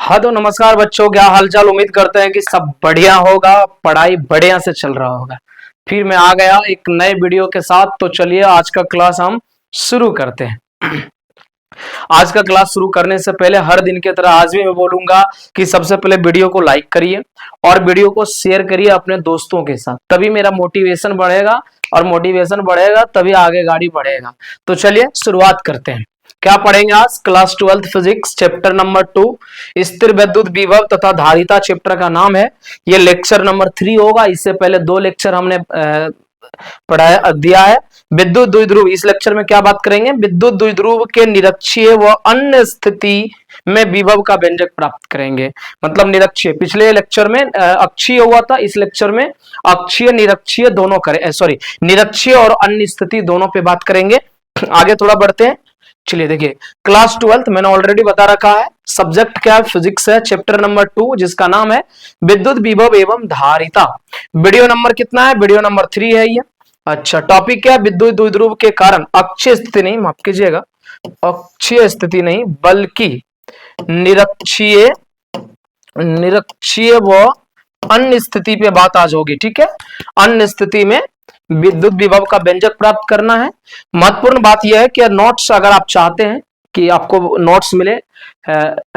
हाँ तो नमस्कार बच्चों, क्या हालचाल। उम्मीद करते हैं कि सब बढ़िया होगा, पढ़ाई बढ़िया से चल रहा होगा। फिर मैं आ गया एक नए वीडियो के साथ। तो चलिए आज का क्लास हम शुरू करते हैं। आज का क्लास शुरू करने से पहले हर दिन की तरह आज भी मैं बोलूंगा कि सबसे पहले वीडियो को लाइक करिए और वीडियो को शेयर करिए अपने दोस्तों के साथ, तभी मेरा मोटिवेशन बढ़ेगा और मोटिवेशन बढ़ेगा तभी आगे गाड़ी बढ़ेगा। तो चलिए शुरुआत करते हैं। क्या पढ़ेंगे आज? क्लास 12 फिजिक्स चैप्टर नंबर 2 स्थिर विद्युत विभव तथा धारिता चैप्टर का नाम है। ये लेक्चर नंबर 3 होगा। इससे पहले 2 लेक्चर हमने पढ़ाया दिया है। विद्युत द्विध्रुव, इस लेक्चर में क्या बात करेंगे? विद्युत द्विध्रुव के निरक्षीय व अन्य स्थिति में विभव का व्यंजक प्राप्त करेंगे। मतलब निरक्षीय, पिछले लेक्चर में अक्षीय हुआ था, इस लेक्चर में अक्षीय निरक्षीय दोनों करें, सॉरी निरक्षीय और अन्य स्थिति दोनों पे बात करेंगे। आगे थोड़ा बढ़ते हैं। चलिए देखिए, क्लास 12 मैंने ऑलरेडी बता रखा है। सब्जेक्ट क्या है? फिजिक्स है। चैप्टर नंबर 2 जिसका नाम है विद्युत विभव एवं धारिता। वीडियो नंबर कितना है? वीडियो नंबर 3 है ये। अच्छा, टॉपिक क्या है? विद्युत द्विध्रुव के कारण अक्षीय स्थिति नहीं, माफ कीजिएगा, अक्षीय स्थिति नहीं बल्कि निरक्षीय व अन्य स्थिति पे बात आज होगी। ठीक है, अन्य स्थिति में विद्युत विभव का व्यंजक प्राप्त करना है। महत्वपूर्ण बात यह है कि नोट्स अगर आप चाहते हैं कि आपको नोट्स मिले,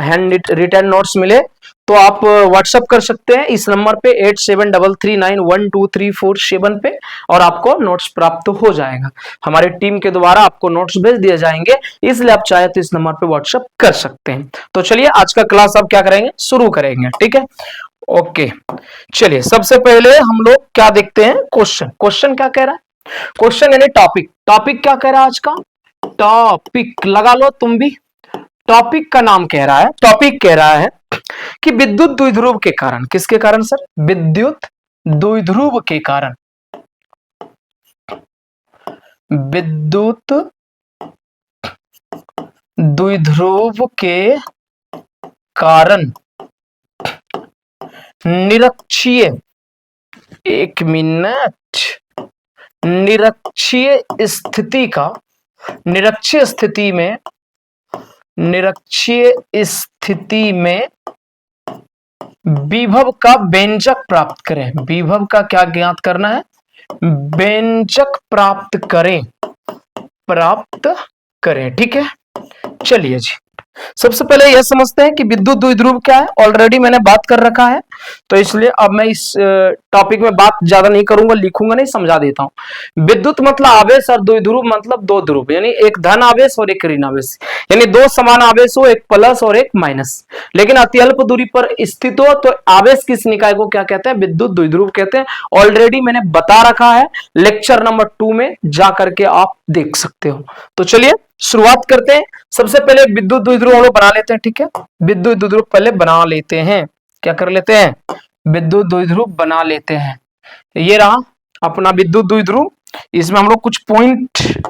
हैंड रिटन नोट्स मिले, तो आप व्हाट्सएप कर सकते हैं इस नंबर पे 8733912347 पे और आपको नोट्स प्राप्त हो जाएगा। हमारी टीम के द्वारा आपको नोट्स भेज दिए जाएंगे, इसलिए आप चाहे तो इस नंबर पे व्हाट्सएप कर सकते हैं। तो चलिए आज का क्लास अब क्या करेंगे? शुरू करेंगे। ठीक है, ओके। चलिए सबसे पहले हम लोग क्या देखते हैं? क्वेश्चन क्या कह रहा है? क्वेश्चन यानी टॉपिक क्या कह रहा है आज का? टॉपिक लगा लो तुम भी। टॉपिक का नाम कह रहा है, टॉपिक कह रहा है कि विद्युत द्विध्रुव के कारण, किसके कारण सर? विद्युत द्विध्रुव के कारण, विद्युत द्विध्रुव के कारण निरक्षीय, एक मिनट, निरक्षीय स्थिति में विभव का व्यंजक प्राप्त करें। विभव का क्या ज्ञात करना है? व्यंजक प्राप्त करें। ठीक है, चलिए जी, सबसे पहले यह समझते हैं कि विद्युत द्विध्रुव क्या है। ऑलरेडी मैंने बात कर रखा है, तो इसलिए अब मैं इस टॉपिक में बात ज्यादा नहीं करूंगा, लिखूंगा नहीं, समझा देता हूं। विद्युत मतलब आवेश और द्विध्रुव मतलब दो ध्रुव, यानी एक धन आवेश और एक ऋण आवेश, यानी दो समान आवेश हो, एक प्लस और एक माइनस, लेकिन अत्यल्प दूरी पर स्थित हो तो आवेश किस निकाय को क्या कहते हैं? विद्युत द्विध्रुव कहते हैं। ऑलरेडी मैंने बता रखा है, लेक्चर नंबर 2 में जा करके आप देख सकते हो। तो चलिए शुरुआत करते हैं। सबसे पहले विद्युत द्विध्रुव हम लोग बना लेते हैं। ठीक है, विद्युत द्विध्रुव पहले बना लेते हैं। क्या कर लेते हैं? विद्युत द्विध्रुव बना लेते हैं। ये रहा अपना विद्युत द्विध्रुव। इसमें हम लोग कुछ पॉइंट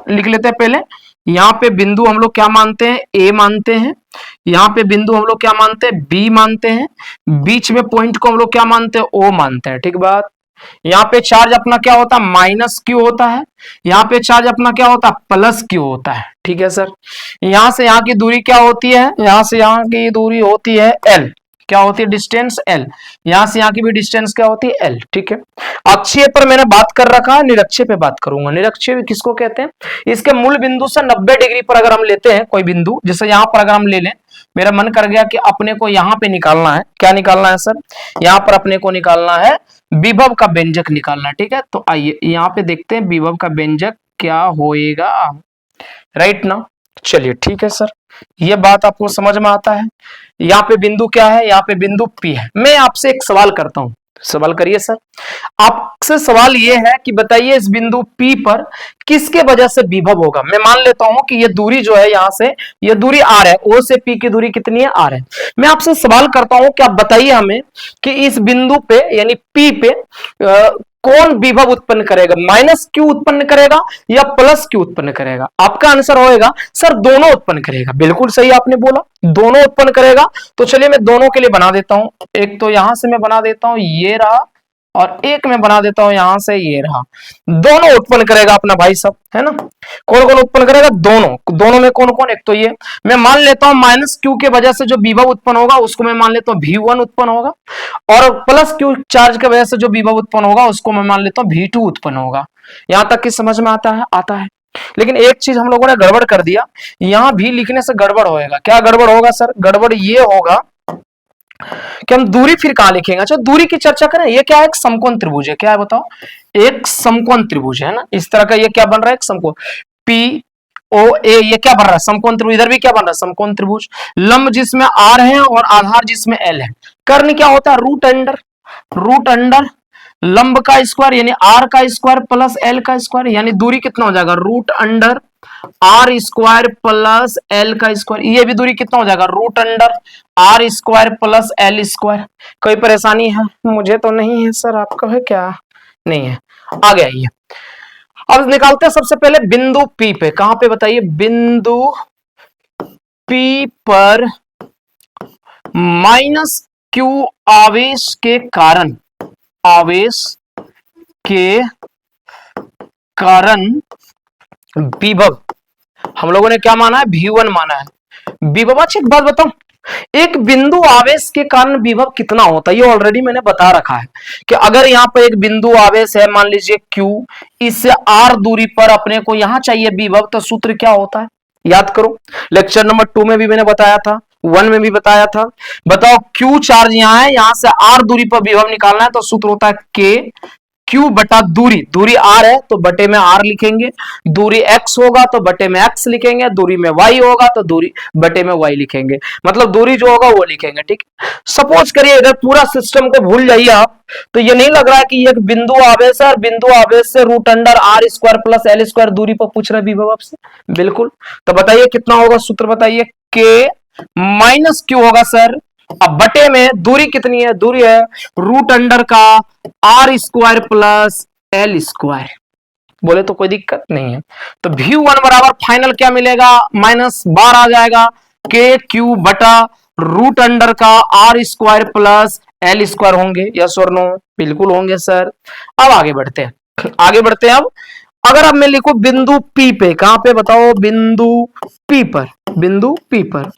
लिख लेते हैं पहले। यहाँ पे बिंदु हम लोग क्या मानते हैं? ए मानते हैं। यहाँ पे बिंदु हम लोग क्या मानते हैं? बी मानते हैं। बीच में पॉइंट को हम लोग क्या मानते हैं? ओ मानते हैं। ठीक बात। यहाँ पे चार्ज अपना क्या होता है? माइनस क्यू होता है। यहाँ पे चार्ज अपना क्या होता है? प्लस क्यू होता है। ठीक है सर, यहाँ से यहाँ की दूरी क्या होती है? यहाँ से यहाँ की दूरी होती है एल। क्या होती है? Distance L. यहाँ से यहाँ की भी डिस्टेंस क्या होती है? एल। ठीक है, अक्षीय पर मैंने बात कर रखा है, निरक्षीय पे बात करूंगा। निरक्षीय किसको कहते हैं? इसके मूल बिंदु से 90 डिग्री पर अगर हम लेते हैं कोई बिंदु, जैसे यहाँ पर अगर हम ले लें, मेरा मन कर गया कि अपने को यहाँ पे निकालना है। क्या निकालना है सर? यहाँ पर अपने को निकालना है विभव का व्यंजक निकालना है। ठीक है, तो आइए यहाँ पे देखते हैं विभव का व्यंजक क्या होएगा। राइट ना? चलिए ठीक है सर, ये बात आपको समझ में आता है। यहाँ पे बिंदु क्या है? यहाँ पे बिंदु P है। मैं आपसे एक सवाल करता हूं, सवाल करिए सर। आपसे सवाल ये है कि बताइए इस बिंदु P पर किसके वजह से विभव होगा। मैं मान लेता हूं कि ये दूरी जो है, यहां से ये दूरी R है, O से P की दूरी कितनी है? R है। मैं आपसे सवाल करता हूं कि आप बताइए हमें कि इस बिंदु पे यानी P पे कौन विभव उत्पन्न करेगा? माइनस क्यू उत्पन्न करेगा या प्लस क्यू उत्पन्न करेगा? आपका आंसर होएगा सर दोनों उत्पन्न करेगा। बिल्कुल सही आपने बोला, दोनों उत्पन्न करेगा। तो चलिए मैं दोनों के लिए बना देता हूं। एक तो यहां से मैं बना देता हूं, ये रहा और एक मैं बना देता हूं यहां से, ये रहा, दोनों उत्पन्न करेगा अपना भाई सब, है ना। कौन कौन उत्पन्न करेगा? दोनों। दोनों में कौन कौन? एक तो ये मैं मान लेता हूं माइनस क्यू के वजह से जो विभव उत्पन्न होगा उसको मैं मान लेता हूं V1 उत्पन्न होगा, और प्लस क्यू चार्ज की वजह से जो विभव उत्पन्न होगा उसको मैं मान लेता हूं V2 उत्पन्न होगा। यहां तक कि समझ में आता है? आता है। लेकिन एक चीज हम लोगों ने गड़बड़ कर दिया, यहां भी लिखने से गड़बड़ होएगा। क्या गड़बड़ होगा सर? गड़बड़ ये होगा कि हम दूरी फिर कहां लिखेंगे। अच्छा, दूरी की चर्चा करें। ये क्या है? एक समकोण त्रिभुज है। क्या है बताओ? एक समकोण त्रिभुज है ना, इस तरह का। ये क्या बन रहा है? एक समकोण पी ओ ए। ये क्या बन रहा है? समकोण त्रिभुज। इधर भी क्या बन रहा है? समकोण त्रिभुज। लंब जिसमें आर है और आधार जिसमें एल है। कर्ण क्या होता है? रूट अंडर, रूट अंडर लंब का स्क्वायर यानी आर का स्क्वायर प्लस एल का स्क्वायर, यानी दूरी कितना हो जाएगा? Root under R square plus L का स्क्वायर। ये भी दूरी कितना हो जाएगा? Root under R square plus L square. कोई परेशानी है? मुझे तो नहीं है सर, आपको है क्या? नहीं है। आ गया ये। अब निकालते हैं सबसे पहले बिंदु पी पे। कहां पे बताइए? बिंदु पी पर माइनस क्यू आवेश के कारण, आवेश के कारण विभव हम लोगों ने क्या माना है? V1 माना है। विभव, अच्छा एक बात बताऊं, एक बिंदु आवेश के कारण विभव कितना होता है ये ऑलरेडी मैंने बता रखा है कि अगर यहां पर एक बिंदु आवेश है, मान लीजिए Q, इससे R दूरी पर अपने को यहां चाहिए विभव, तो सूत्र क्या होता है? याद करो, लेक्चर नंबर 2 में भी मैंने बताया था, 1 में भी बताया था। बताओ, Q चार्ज यहां है, यहां से R दूरी पर विभव निकालना है, तो सूत्र होता है K क्यू बटा दूरी। दूरी आर है तो बटे में आर लिखेंगे, दूरी एक्स होगा तो बटे में एक्स लिखेंगे, दूरी में वाई होगा तो दूरी बटे में वाई लिखेंगे, मतलब दूरी जो होगा वो लिखेंगे। ठीक। सपोज करिए इधर पूरा सिस्टम को भूल जाइए आप, तो ये नहीं लग रहा है कि एक बिंदु आवेश है और बिंदु आवेश से root under R square plus L square दूरी पर पूछ रहे विभव आपसे? बिल्कुल। तो बताइए कितना होगा? सूत्र बताइए। के माइनस क्यू होगा सर, अब बटे में दूरी कितनी है? दूरी है रूट अंडर का R square plus L square. बोले तो कोई दिक्कत नहीं है। तो V1 बराबर फाइनल क्या मिलेगा? -12 आ जाएगा। के क्यू बटा रूट अंडर का R square plus L square होंगे। यस और नो? बिल्कुल होंगे सर। अब आगे बढ़ते हैं, आगे बढ़ते हैं। अब अगर अब मैं लिखूं बिंदु P पे, कहां पे बताओ? बिंदु P पर, बिंदु P पर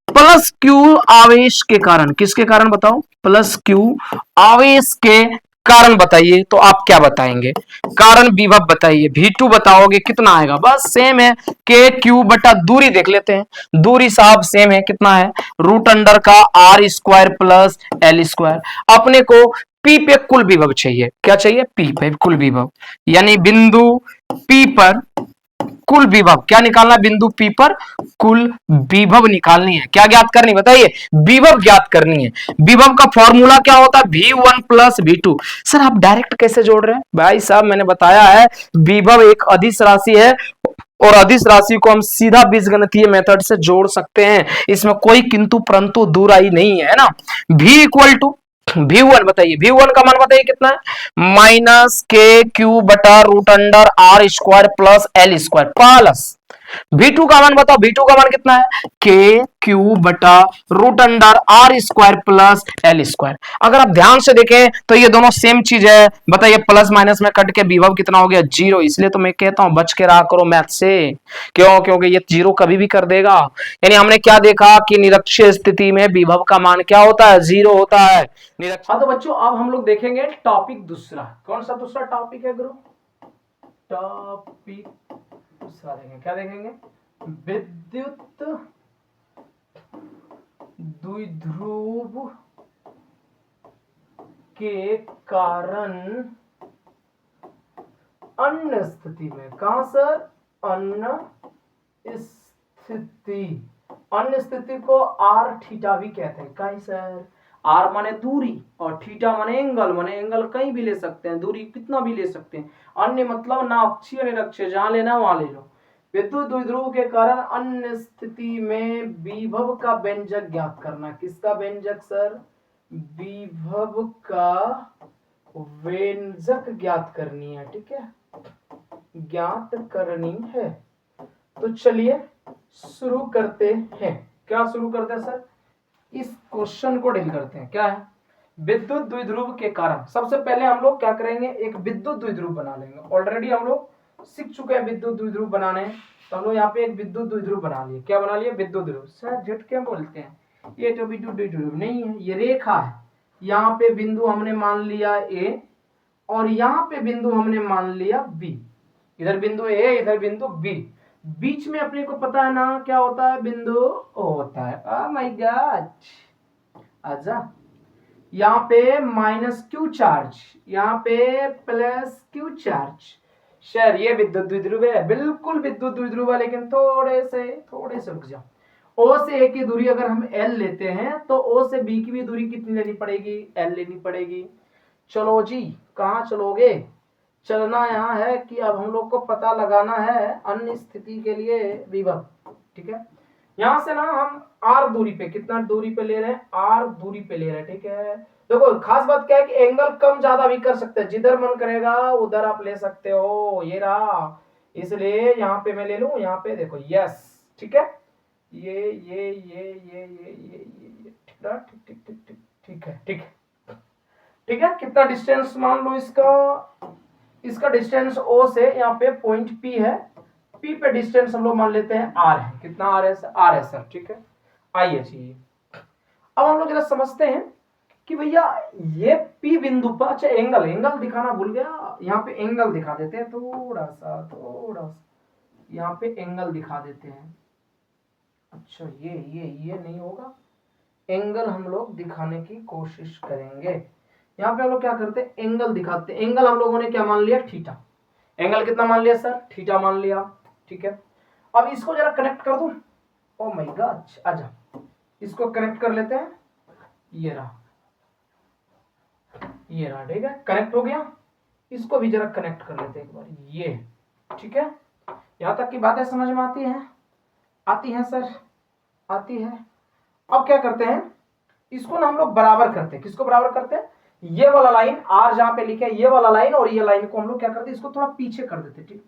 प्लस क्यू आवेश के कारण, किसके कारण बताओ? प्लस क्यू आवेश के कारण बताइए, तो आप क्या बताएंगे? कारण विभव बताइए। V2 बताओगे, कितना आएगा? बस सेम है, के क्यू बटा दूरी देख लेते हैं। दूरी साहब सेम है, कितना है? रूट अंडर का R square plus L square. अपने को P पे कुल विभव चाहिए। क्या चाहिए? P पे कुल विभव, यानी बिंदु P पर कुल विभव क्या निकालना? बिंदु P पर कुल विभव निकालनी है। क्या ज्ञात करनी? बताइए। विभव ज्ञात करनी है। विभव का फॉर्मूला क्या होता है? V1 plus V2। सर आप डायरेक्ट कैसे जोड़ रहे हैं? भाई साहब मैंने बताया है, विभव एक अदिश राशि है और अदिश राशि को हम सीधा बीजगणितीय मेथड से जोड़ सकते हैं, इसमें कोई किंतु परंतु दूराई नहीं है ना। V इक्वल टू V1 बताइए। V1 का मान बताइए कितना है? माइनस के क्यू बटा root under R square plus L square plus V2 का मान बताओ। V2 का मान कितना है? के क्यू बटा root under R square plus L square. अगर आप ध्यान से देखें तो ये दोनों सेम चीज है। बताइए प्लस माइनस में कट के विभव कितना हो गया? 0। इसलिए तो मैं कहता हूं बच के रहा करो मैथ से। क्यों? क्योंकि ये 0 कभी भी कर देगा। यानी हमने क्या देखा कि निरक्षीय स्थिति में विभव का मान क्या होता है? 0 होता है। हाँ तो बच्चों अब हम लोग देखेंगे टॉपिक दूसरा। कौन सा दूसरा टॉपिक है गुरु? टॉपिक दूसरा देखेंगे। क्या देखेंगे? विद्युत द्विध्रुव के कारण अन्य स्थिति में। कहां सर? अन्य स्थिति। अन्य स्थिति को आर थीटा भी कहते हैं। कहीं सर? आर माने दूरी और थीटा माने एंगल। माने एंगल कहीं भी ले सकते हैं, दूरी कितना भी ले सकते हैं। अन्य मतलब ना अक्षीय निरक्षीय, जहां लेना वहां ले लो। विद्युत द्विध्रुव के कारण अन्य स्थिति में विभव का व्यंजक ज्ञात करना। किसका व्यंजक सर? विभव का व्यंजक ज्ञात करनी है। ठीक है, ज्ञात करनी है। तो चलिए शुरू करते हैं। क्या शुरू करते हैं सर? इस क्वेश्चन को डील करते हैं। क्या है? विद्युत द्विध्रुव के कारण सबसे पहले हम लोग क्या करेंगे, एक विद्युत द्विध्रुव बना लेंगे। ऑलरेडी हम लोग सीख चुके हैं विद्युत द्विध्रुव बनाने, तो हम लोग यहाँ पे एक विद्युत द्विध्रुव बना लिए। क्या बना लिए? विद्युत द्विध्रुव। सर जेट क्या बोलते हैं, ये तो विद्युत द्विध्रुव नहीं है, ये रेखा है। यहाँ पे बिंदु हमने मान लिया ए और यहाँ पे बिंदु हमने मान लिया बी। इधर बिंदु ए, इधर बिंदु बी। बीच में अपने को पता है ना क्या होता है, बिंदु ओ होता है। ओह माय गॉड, आजा। यहाँ पे माइनस क्यू चार्ज, यहाँ पे प्लस क्यू चार्ज। सर ये विद्युत द्विध्रुव है, बिल्कुल विद्युत द्विध्रुव है, लेकिन थोड़े से रुक जाओ। ओ से ए की दूरी अगर हम एल लेते हैं तो ओ से बी की भी दूरी कितनी लेनी पड़ेगी, एल लेनी पड़ेगी। चलो जी, कहाँ चलोगे? चलना यहाँ है कि अब हम लोग को पता लगाना है अन्य स्थिति के लिए विभव। ठीक है, यहां से ना हम आर दूरी पे, कितना दूरी पे ले रहे हैं, आर दूरी पे ले रहे हैं। ठीक है, देखो खास बात क्या है कि एंगल कम ज्यादा भी कर सकते हैं, जिधर मन करेगा उधर आप ले सकते हो। ये रहा, इसलिए यहाँ पे मैं ले लूं, यहाँ पे देखो, यस। ठीक है, ये ठीक है, ठीक है। कितना डिस्टेंस मान लो इसका डिस्टेंस ओ से यहाँ पे पॉइंट पी है, पी पे डिस्टेंस हम लोग मान लेते हैं आर है। कितना आर है सर? आर है सर। ठीक है, आइए जी, अब हम लोग जरा समझते हैं कि भैया ये पी बिंदु पर, अच्छा एंगल दिखाना भूल गया, यहाँ पे एंगल दिखा देते हैं थोड़ा सा यहाँ पे एंगल दिखा देते हैं। अच्छा ये नहीं होगा, एंगल हम लोग दिखाने की कोशिश करेंगे। यहाँ पे हम लोग क्या करते हैं, एंगल दिखाते हैं। एंगल हम लोगों ने क्या मान लिया, थीटा। एंगल कितना मान लिया सर? थीटा मान लिया। ठीक है, अब इसको जरा कनेक्ट कर दूं। ओ माय गॉड, आजा, इसको कनेक्ट कर लेते हैं। ये रहा, ठीक है, कनेक्ट हो गया। इसको भी जरा कनेक्ट कर लेते हैं एक बार, ये। ठीक है, यहां तक की बातें समझ में आती हैं? आती हैं सर, आती है। अब क्या करते हैं, इसको ना हम लोग बराबर करते हैं। किसको बराबर करते हैं? ये वाला लाइन आर जहां पे लिखे है, ये वाला लाइन और ये लाइन को हम लोग क्या करते हैं, इसको थोड़ा पीछे कर देते। ठीक,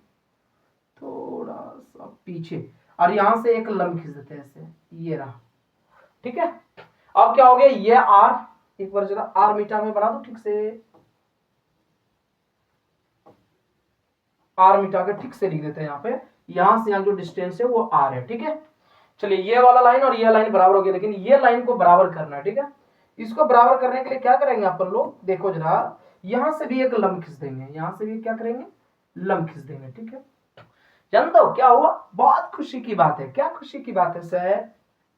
थोड़ा सा पीछे, और यहां से एक लंब खींच देते हैं ऐसे, ये रहा। ठीक है, अब क्या हो गया, ये आर, एक बार जरा आर मीटर में बना दो ठीक से, आर मिटा के ठीक से लिख देते हैं। यहाँ पे यहां से यहाँ जो डिस्टेंस है वो आर है। ठीक है, चलिए ये वाला लाइन और ये लाइन बराबर हो गया, लेकिन ये लाइन को बराबर करना है। ठीक है, इसको बराबर करने के लिए क्या करेंगे अपन लोग, देखो जरा, यहां से भी एक लंब खींच देंगे, यहां से भी क्या करेंगे, लंब खींच देंगे। ठीक है, जानते हो क्या हुआ? बहुत खुशी की बात है। क्या खुशी की बात है सर?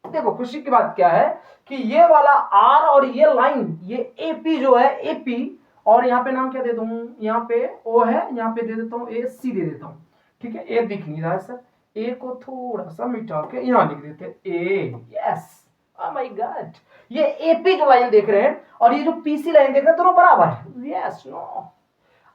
देखो खुशी की बात क्या है कि ये वाला आर और ये लाइन, ये एपी जो है, एपी, और यहाँ पे नाम क्या दे दूं, यहाँ पे ओ है, यहाँ पे दे देता हूँ ए, सी दे देता हूँ। ठीक है, ए दिख नहीं रहा है सर, ए को थोड़ा सा मिटा के यहाँ लिख देते ए। यस, ओह माय गॉड, ये एपी जो लाइन देख रहे हैं और ये जो पीसी लाइन देख रहे हैं दोनों बराबर है। यस, नो,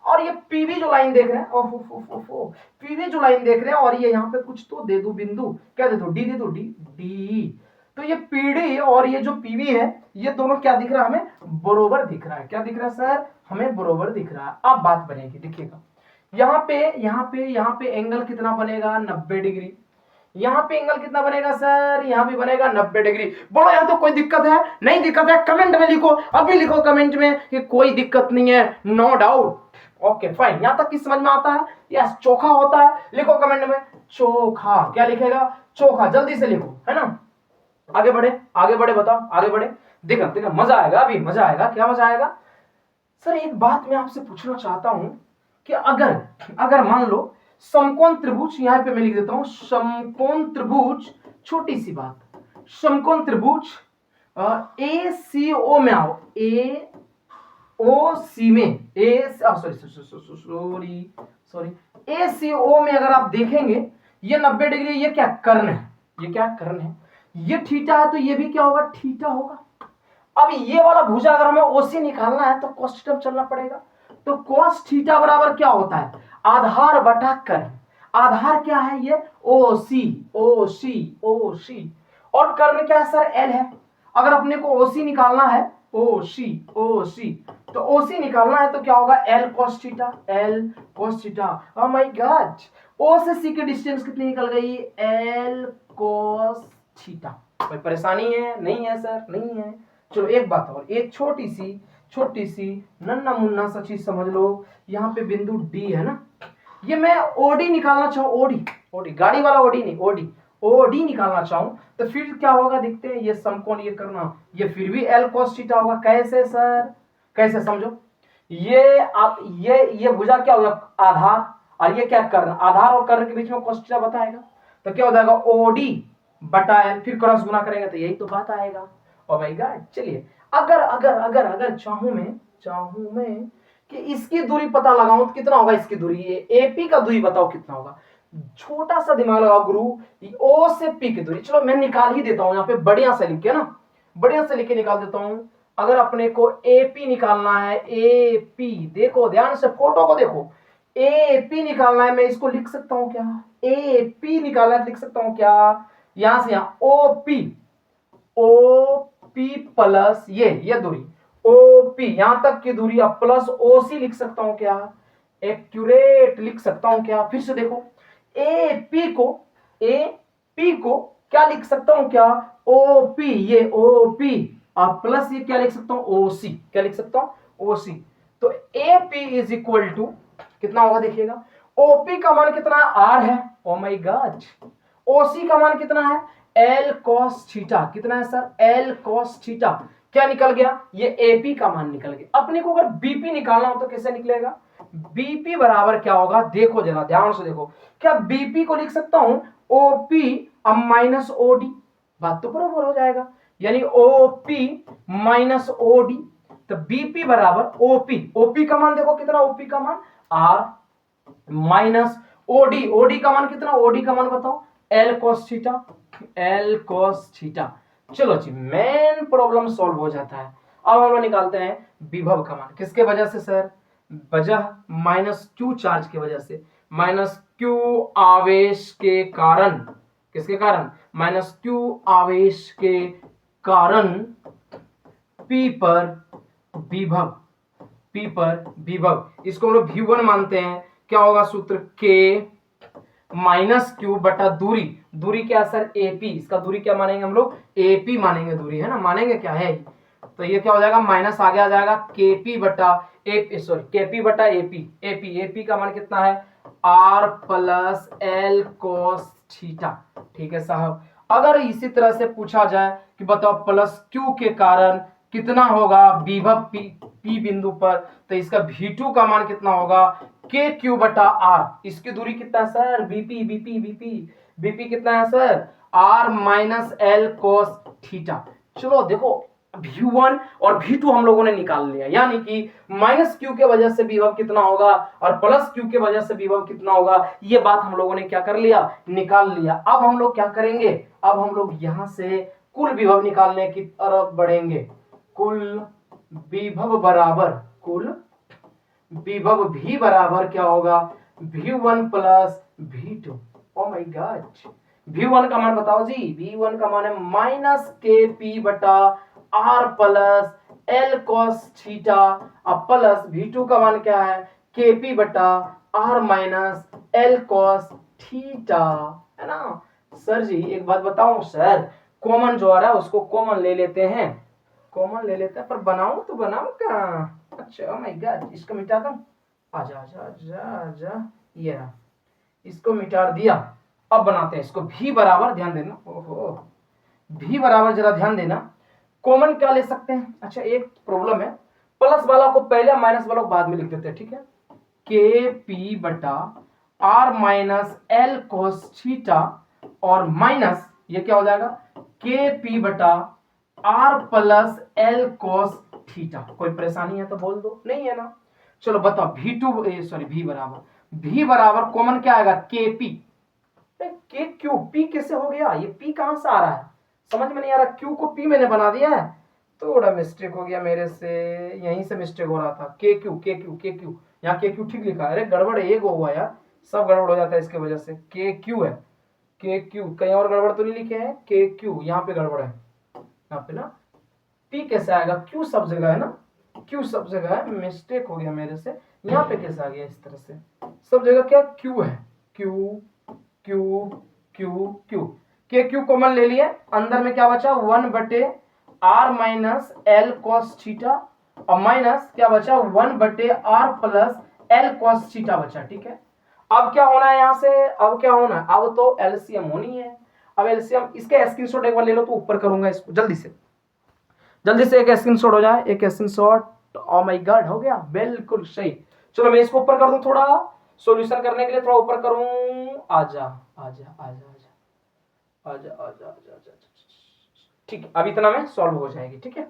और ये पीवी जो लाइन देख रहे हैं, ओहो, पीवी जो लाइन देख रहे हैं, और ये यहाँ पे कुछ तो दे दो बिंदु, क्या दे दो, डी दे दो, डी। तो ये पीडी और ये जो पीवी है, ये दोनों क्या दिख रहा है हमें, बरोबर दिख रहा है। क्या दिख रहा है सर? हमें बरोबर दिख रहा है। अब बात बनेगी, देखिएगा, यहाँ पे एंगल कितना बनेगा, 90 डिग्री। यहाँ पे एंगल कितना बनेगा सर? यहाँ भी बनेगा 90 डिग्री। बोलो यहाँ तो कोई दिक्कत है? नहीं दिक्कत है, कमेंट में लिखो, अभी लिखो कमेंट में कि कोई दिक्कत नहीं है, नो डाउट। ओके फाइन, यहाँ तक की समझ में आता है? यस, चोखा होता है, लिखो कमेंट में चोखा। क्या लिखेगा? चोखा, जल्दी से लिखो, है ना। आगे बढ़े, बताओ, आगे बढ़े, देखा मजा आएगा, अभी मजा आएगा। क्या मजा आएगा सर? एक बात मैं आपसे पूछना चाहता हूं कि अगर मान लो समकोण त्रिभुज, यहां पे मैं लिख देता हूं समकोण त्रिभुज, छोटी सी बात, समकोण त्रिभुज ए सी ओ में आओ, ए ओ सी में, सॉरी ए सी ओ में अगर आप देखेंगे, ये 90 डिग्री, ये क्या कर्ण है, ये क्या कर्ण है, ये थीटा है, तो ये भी क्या होगा, थीटा होगा। अब ये वाला भुजा अगर हमें ओसी निकालना है तो cos थीटा चलना पड़ेगा। तो cos थीटा बराबर क्या होता है, आधार बटा कर्ण। आधार क्या है, ये ओसी, और कर्ण क्या है सर, एल है। अगर अपने को ओसी निकालना है, ओसी, तो ओसी निकालना है तो क्या होगा, L cos theta. Oh my God, O से सी की डिस्टेंस कितनी निकल गई, एल cos थीटा। कोई परेशानी है? नहीं है सर, नहीं है। चलो एक बात और, एक छोटी सी नन्ना मुन्ना सा चीज समझ लो। यहाँ पे बिंदु डी है ना, ये मैं ओडी निकालना चाहूँ, ओडी ओडी गाड़ी वाला ओडी नहीं, ओडी ओडी निकालना चाहूँ तो फिर क्या होगा, देखते हैं। ये समकोण ये करना, ये फिर भी एल cos थीटा होगा। कैसे सर, कैसे समझो, ये आप ये भुजा क्या होगा, आधार, और ये क्या कर्ण, आधार और कर्ण के बीच में cos थीटा बताएगा, तो क्या हो जाएगा ओडी बटा एल, फिर क्रॉस गुना करेंगे तो यही तो बात आएगा। Oh my God. चलिए अगर अगर अगर अगर चाहूं मैं कि इसकी दूरी पता लगाऊं तो कितना होगा, इसकी दूरी, ये एपी का दूरी बताओ कितना होगा। छोटा सा दिमाग लगाओ गुरु, ओ से पी की दूरी, चलो मैं निकाल ही देता हूं, यहाँ पे बढ़िया से लिख के ना, बढ़िया से लिख के निकाल देता हूं। अगर अपने को एपी निकालना है, एपी, देखो ध्यान से फोटो को देखो, एपी निकालना है, मैं इसको लिख सकता हूं क्या, एपी निकालना है लिख सकता हूं क्या, यहां से यहां ओपी, ओपी प्लस ये दूरी ओपी, यहां तक की दूरी, अब प्लस ओसी लिख सकता हूं क्या, एक्यूरेट लिख सकता हूं क्या। फिर से देखो, एपी को क्या लिख सकता हूं क्या, ओपी, ये ओपी, और प्लस ये क्या लिख सकता हूं, ओसी, क्या लिख सकता हूं, ओसी। तो एपी इज इक्वल टू कितना होगा, देखिएगा, ओपी का मान कितना है, आर है, ओ माय गॉड। ओसी का मान कितना है, एल cos थीटा, कितना है सर, एल cos थीटा। क्या निकल गया, ये एपी का मान निकल गया। अपने को अगर बीपी निकालना हो तो कैसे निकलेगा, बीपी बराबर क्या होगा, देखो जरा ध्यान से देखो, क्या बीपी को लिख सकता हूं ओपी अब माइनस ओडी, बात तो बराबर हो जाएगा, यानी ओपी माइनस ओडी, तो बीपी बराबर ओपी, ओपी का मान देखो कितना, ओपी का मान आर माइनस ओडी, ओडी का मान कितना, ओडी का मान बताओ, L cos theta, L cos theta. चलो जी, मेन प्रॉब्लम सॉल्व हो जाता है। अब हम लोग निकालते हैं विभव का मान, किसके वजह से सर, वजह माइनस क्यू चार्ज की वजह से, माइनस क्यू आवेश के कारण, किसके कारण, माइनस क्यू आवेश के कारण पी पर विभव, पी पर विभव, इसको हम लोग V1 मानते हैं। क्या होगा सूत्र, के माइनस क्यू बटा दूरी, दूरी क्या सर, एपी, इसका दूरी क्या मानेंगे हम लोग, एपी मानेंगे, दूरी है ना, मानेंगे क्या है, तो ये क्या हो जाएगा, माइनस आगे आ जाएगा, केपी बटा एपी, सॉरी केपी बटा एपी, एपी का मान कितना है, R plus L cos theta. ठीक है साहब, अगर इसी तरह से पूछा जाए कि बताओ प्लस क्यू के कारण कितना होगा विभव पी बिंदु पर, तो इसका V2 का मान कितना होगा, के क्यू बटा आर, इसकी दूरी कितना है सर, बीपी कितना है sir, R minus L cos theta. चलो देखो, V1 और V2 हम लोगों ने निकाल लिया, यानी कि माइनस क्यू के वजह से विभव कितना होगा और प्लस क्यू के वजह से विभव कितना होगा, ये बात हम लोगों ने क्या कर लिया, निकाल लिया। अब हम लोग क्या करेंगे, अब हम लोग यहां से कुल विभव निकालने की तरफ बढ़ेंगे। कुल विभव बराबर, कुल विभव भी बराबर क्या होगा, V1 plus V2। Oh my God, V1 का मान बताओ जी, V1 का मान है माइनस के पी बटा R plus L cos theta, अब प्लस V2 का मान क्या है, के पी बटा R minus L cos theta, है ना। सर जी एक बात बताऊं सर, कॉमन जो आ रहा है उसको कॉमन ले लेते हैं, कॉमन ले लेते हैं, पर बनाऊं तो बनाऊं क्या, अच्छा माय गॉड, इसको मिटा दूं, आजा आजा आजा आजा, ये रहा, इसको मिटा दिया। अब बनाते हैं इसको, भी बराबर, ध्यान देना, ओहो, भी बराबर जरा ध्यान देना, कॉमन क्या ले सकते हैं, अच्छा एक प्रॉब्लम है, प्लस वाला को पहले माइनस वाला को बाद में लिख देते हैं, ठीक है, के पी बटा R minus L cos theta, और माइनस ये क्या हो जाएगा, के पी बटा R plus L cos theta. कोई परेशानी है तो बोल दो, नहीं है ना। चलो बताओ V2 सॉरी V बराबर कॉमन क्या आएगा, के पी, के क्यू, पी कैसे हो गया, ये पी कहां से आ रहा है, समझ में नहीं आ रहा, क्यू को पी मैंने बना दिया है, थोड़ा मिस्टेक हो गया मेरे से, यहीं से मिस्टेक हो रहा था, के क्यू, यहाँ के क्यू ठीक लिखा है, अरे गड़बड़ एक हुआ यार, सब गड़बड़ हो जाता है इसके वजह से, के क्यू है, के क्यू, कहीं और गड़बड़ तो नहीं लिखे हैं, के क्यू यहाँ पे गड़बड़ है, यहाँ पे ना, पी कैसे आएगा, क्यू सब जगह है ना, क्यू सब जगह है, मिस्टेक हो गया मेरे से, यहाँ पे कैसे आ गया इस तरह से, सब जगह क्या क्यू है, Q Q Q Q, K Q common ले लिए, अंदर में क्या बचा, 1 बटे R minus L cos theta और माइनस क्या बचा 1/r plus L cos theta बचा। ठीक है, अब क्या होना है यहां से, अब क्या होना है, अब तो एलसीएम होनी है। अब एलसीएम इसके स्क्रीनशॉट एक बार ले लो तो ऊपर करूंगा इसको जल्दी से एक स्क्रीनशॉट हो जाए, एक स्क्रीनशॉट। ओ माय गॉड, हो गया बिल्कुल सही। चलो मैं इसको ऊपर कर दूं, थोड़ा सॉल्यूशन करने के लिए थोड़ा ऊपर करूं। आजा आजा आजा आजा आजा आजा आजा आजा। ठीक है, अब इतना में सॉल्व हो जाएगी। ठीक है,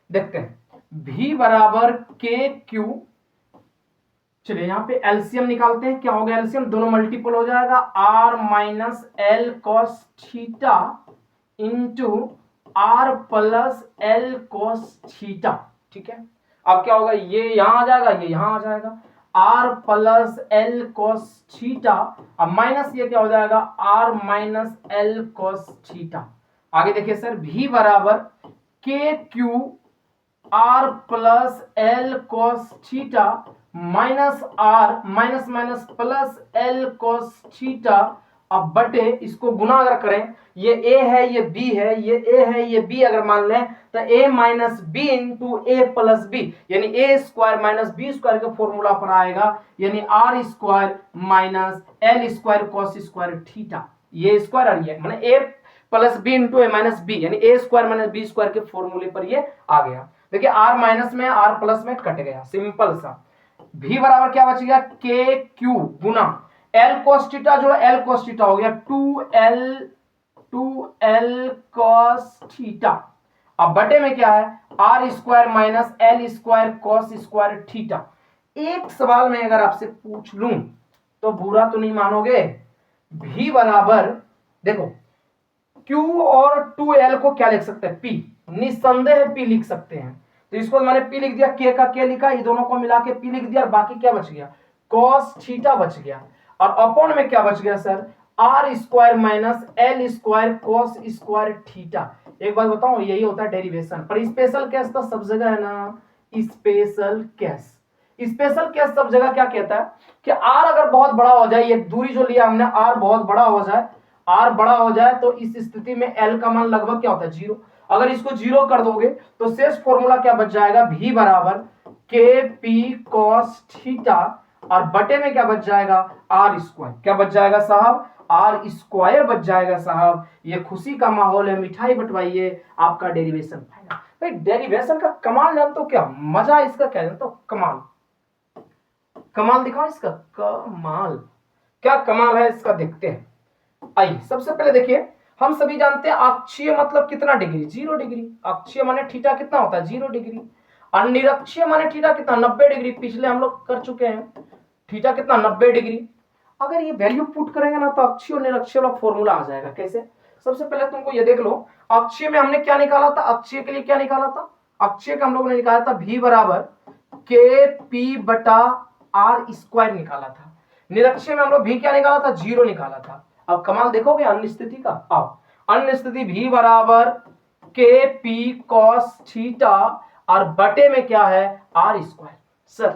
देखते हैं v बराबर के क्यू। चलिए यहाँ पे एलसीएम निकालते हैं, क्या होगा एलसीएम, दोनों मल्टीपल हो जाएगा, R minus L cos theta into R plus L cos theta. ठीक है, अब क्या होगा, ये यहां आ जाएगा, ये यहां आ जाएगा, R plus L cos theta, अब माइनस ये क्या हो जाएगा, R minus L cos theta. आगे देखिए सर, v बराबर K Q R plus L cos theta minus R minus minus plus L cos theta, अब बटे इसको गुना अगर करें, ये a है ये b है, ये a है ये b अगर मान लें तो a minus B into A plus B, यानी A square minus B square के फॉर्मूला पर आएगा, यानी R square minus L square cos square theta. ये स्क्वायर और ये माने a plus B into A minus B, यानी A square minus B square के फॉर्मूले पर ये आ गया। देखिए आर माइनस में आर प्लस में कट गया, सिंपल सा। v बराबर क्या बच गया, के क्यू गुना एल कॉस थीटा जो एल कॉस थीटा हो गया 2l कॉस थीटा, अब बटे में क्या है, R square minus L square cos square theta. एक सवाल में अगर आपसे पूछ लूं तो बुरा तो नहीं मानोगे, v बराबर देखो q और 2l को क्या लिख सकते हैं, p, निस्संदेह p लिख सकते हैं। तो इसको मैंने p लिख दिया, k का k लिखा, ये दोनों को मिला के p लिख दिया, और बाकी क्या बच गया, cos थीटा बच गया, और अपॉन में क्या बच गया sir, R square minus L square cos square theta. एक बात बताऊं, यही होता है डेरिवेशन, पर स्पेशल केस तो सब जगह है ना, स्पेशल केस। स्पेशल केस सब जगह क्या कहता है कि आर अगर बहुत बड़ा हो जाए, ये दूरी जो लिया हमने आर बहुत बड़ा हो जाए, आर बड़ा हो जाए तो इस स्थिति में एल का मान लगभग क्या होता है, 0। अगर इसको 0 कर दोगे तो शेष फॉर्मूला क्या बच जाएगा, v बराबर के पी कॉस थीटा, और बटे में क्या बच जाएगा, आर स्क्वायर। क्या बच जाएगा साहब, आर स्क्वायर बच जाएगा साहब। ये खुशी का माहौल है, मिठाई बंटवाइए, आपका डेरिवेशन फाइनल। भाई डेरिवेशन का कमाल जानते हो क्या, मजा इसका क्या जानते हो, कमाल, कमाल दिखाओ इसका, कमाल क्या कमाल है इसका, देखते हैं। आइए सबसे पहले देखिए, हम सभी जानते हैं अक्षीय मतलब कितना डिग्री, 0 डिग्री। अक्षीय माने थीटा कितना होता है, 0 डिग्री। और निरक्षीय माने थीटा कितना, 90 डिग्री। पिछले हम लोग कर चुके हैं, थीटा कितना, 90 डिग्री। अगर ये वैल्यू पुट करेंगे ना तो अक्षीय और निरक्षीय वाला फॉर्मूला आ जाएगा। कैसे, सबसे पहले तुमको ये देख लो, अक्षीय में हमने क्या निकाला था, अक्षीय के लिए क्या निकाला था, अक्षीय का हम लोगों ने निकाला था v बराबर के पी बटा आर स्क्वायर निकाला था। निरक्षीय में हम लोग v क्या निकाला था, 0 निकाला था। अब कमाल देखोगे अन्य स्थिति का, अब अन्य स्थिति v बराबर के पी कॉस थीटा, और बटे में क्या है, आर स्क्वायर। सर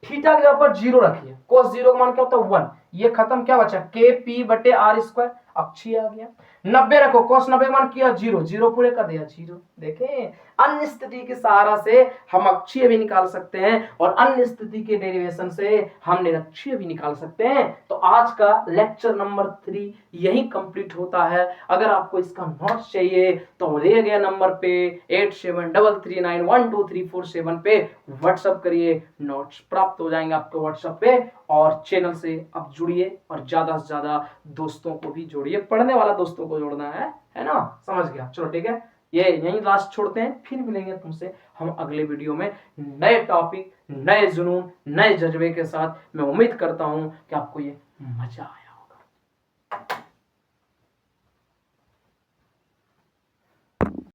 थीटा के ऊपर 0 रखिए, cos 0 का मान क्या होता है, 1। ये खत्म, क्या बचा, के पी बटे आर स्क्वायर, अक्षीय आ गया। 90 रखो, cos 90 का मान किया 0, 0 पूरे कर दिया 0। देखें अन्य स्थिति के सहारा से हम अक्षीय भी निकाल सकते हैं, और अन्य स्थिति के डेरिवेशन से हम निरक्षीय भी निकाल सकते हैं। तो आज का लेक्चर नंबर 3 यही कंप्लीट होता है। अगर आपको इसका नोट्स चाहिए तो दिए गए नंबर पे 8733912347 पे व्हाट्सएप करिए, नोट्स प्राप्त हो जाएंगे आपको व्हाट्सएप पे। और चैनल से अब जुड़िए और ज्यादा से ज्यादा दोस्तों को भी जोड़िए, पढ़ने वाला दोस्तों को जोड़ना है ना, समझ गया। चलो ठीक है, ये यहीं लास्ट छोड़ते हैं, फिर मिलेंगे तुमसे हम अगले वीडियो में नए टॉपिक, नए जुनून, नए जज्बे के साथ। मैं उम्मीद करता हूं कि आपको ये मजा आए।